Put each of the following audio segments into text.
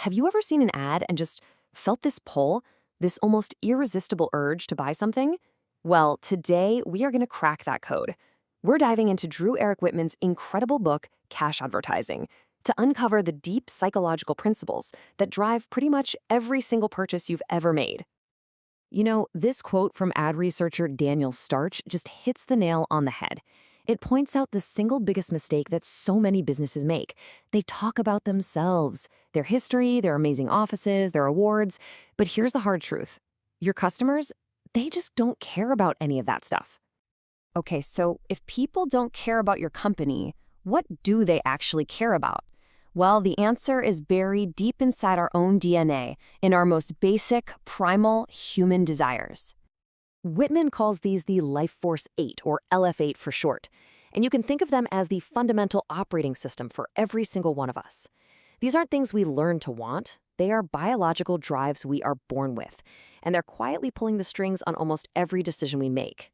Have you ever seen an ad and just felt this pull, this almost irresistible urge to buy something? Well, today we are going to crack that code. We're diving into Eric Whitman's incredible book, Cash Advertising, to uncover the deep psychological principles that drive pretty much every single purchase you've ever made. You know, this quote from ad researcher Daniel Starch just hits the nail on the head. It points out the single biggest mistake that so many businesses make. They talk about themselves, their history, their amazing offices, their awards. But here's the hard truth. Your customers, they just don't care about any of that stuff. Okay, so if people don't care about your company, what do they actually care about? Well, the answer is buried deep inside our own DNA, in our most basic, primal human desires. Whitman calls these the Life Force 8, or LF8 for short, and you can think of them as the fundamental operating system for every single one of us. These aren't things we learn to want, they are biological drives we are born with, and they're quietly pulling the strings on almost every decision we make.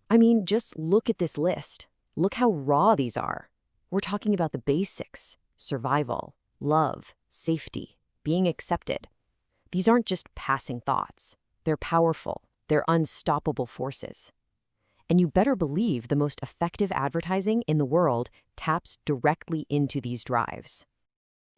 I mean, just look at this list. Look how raw these are. We're talking about the basics: survival, love, safety, being accepted. These aren't just passing thoughts. They're powerful. They're unstoppable forces. And you better believe the most effective advertising in the world taps directly into these drives.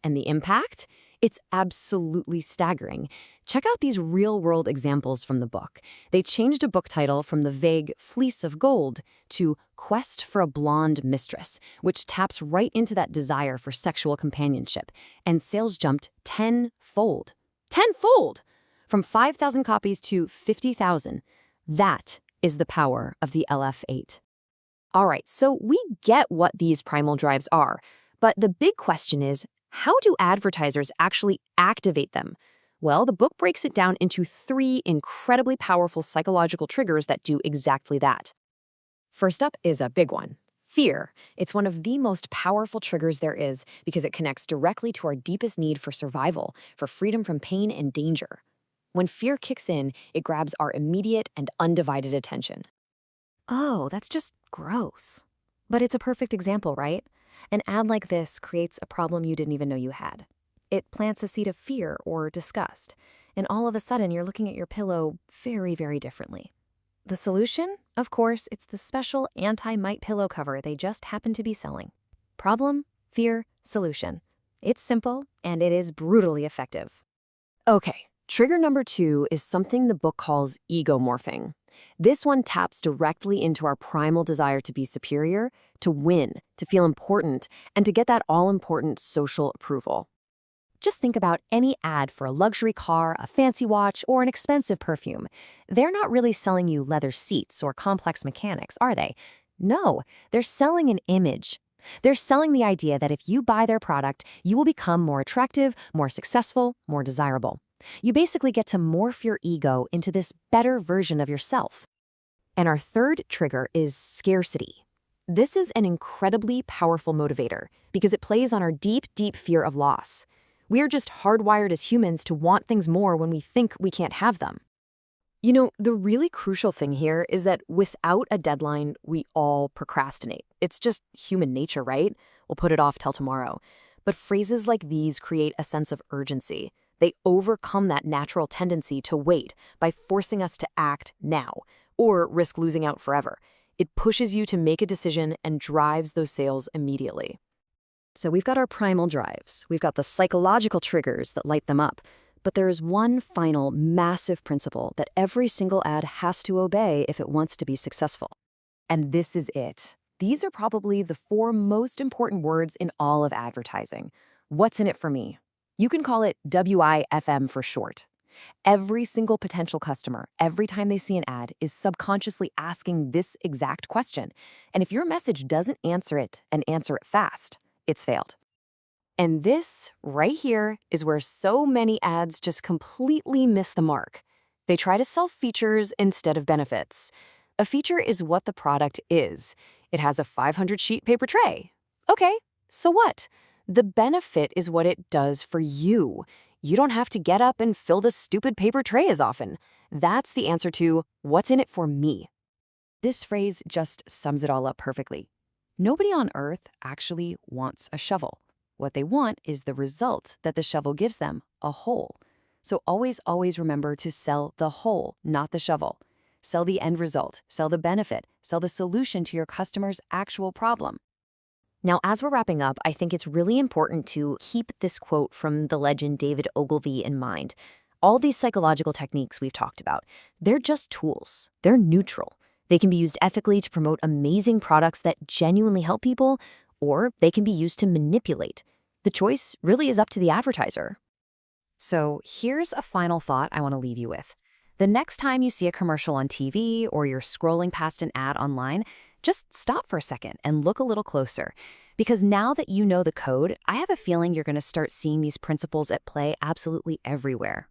And the impact? It's absolutely staggering. Check out these real-world examples from the book. They changed a book title from the vague Fleece of Gold to Quest for a Blonde Mistress, which taps right into that desire for sexual companionship, and sales jumped tenfold. Tenfold! From 5,000 copies to 50,000. That is the power of the LF8. All right, so we get what these primal drives are, but the big question is, how do advertisers actually activate them? Well, the book breaks it down into 3 incredibly powerful psychological triggers that do exactly that. First up is a big one: fear. It's one of the most powerful triggers there is because it connects directly to our deepest need for survival, for freedom from pain and danger. When fear kicks in, it grabs our immediate and undivided attention. Oh, that's just gross. But it's a perfect example, right? An ad like this creates a problem you didn't even know you had. It plants a seed of fear or disgust, and all of a sudden you're looking at your pillow very, very differently. The solution? Of course, it's the special anti-mite pillow cover they just happen to be selling. Problem, fear, solution. It's simple, and it is brutally effective. Okay. Trigger number 2 is something the book calls egomorphing. This one taps directly into our primal desire to be superior, to win, to feel important, and to get that all-important social approval. Just think about any ad for a luxury car, a fancy watch, or an expensive perfume. They're not really selling you leather seats or complex mechanics, are they? No, they're selling an image. They're selling the idea that if you buy their product, you will become more attractive, more successful, more desirable. You basically get to morph your ego into this better version of yourself. And our third trigger is scarcity. This is an incredibly powerful motivator because it plays on our deep, deep fear of loss. We are just hardwired as humans to want things more when we think we can't have them. You know, the really crucial thing here is that without a deadline, we all procrastinate. It's just human nature, right? We'll put it off till tomorrow. But phrases like these create a sense of urgency. They overcome that natural tendency to wait by forcing us to act now, or risk losing out forever. It pushes you to make a decision and drives those sales immediately. So we've got our primal drives. We've got the psychological triggers that light them up. But there is one final massive principle that every single ad has to obey if it wants to be successful. And this is it. These are probably the 4 most important words in all of advertising. What's in it for me? You can call it WIIFM for short. Every single potential customer, every time they see an ad, is subconsciously asking this exact question. And if your message doesn't answer it and answer it fast, it's failed. And this, right here, is where so many ads just completely miss the mark. They try to sell features instead of benefits. A feature is what the product is. It has a 500-sheet paper tray. Okay, so what? The benefit is what it does for you. You don't have to get up and fill the stupid paper tray as often. That's the answer to what's in it for me. This phrase just sums it all up perfectly. Nobody on Earth actually wants a shovel. What they want is the result that the shovel gives them, a hole. So always remember to sell the hole, not the shovel. Sell the end result, sell the benefit, sell the solution to your customer's actual problem. Now, as we're wrapping up, I think it's really important to keep this quote from the legend David Ogilvy in mind. All these psychological techniques we've talked about, they're just tools. They're neutral. They can be used ethically to promote amazing products that genuinely help people, or they can be used to manipulate. The choice really is up to the advertiser. So here's a final thought I want to leave you with. The next time you see a commercial on TV or you're scrolling past an ad online, just stop for a second and look a little closer. Because now that you know the code, I have a feeling you're going to start seeing these principles at play absolutely everywhere.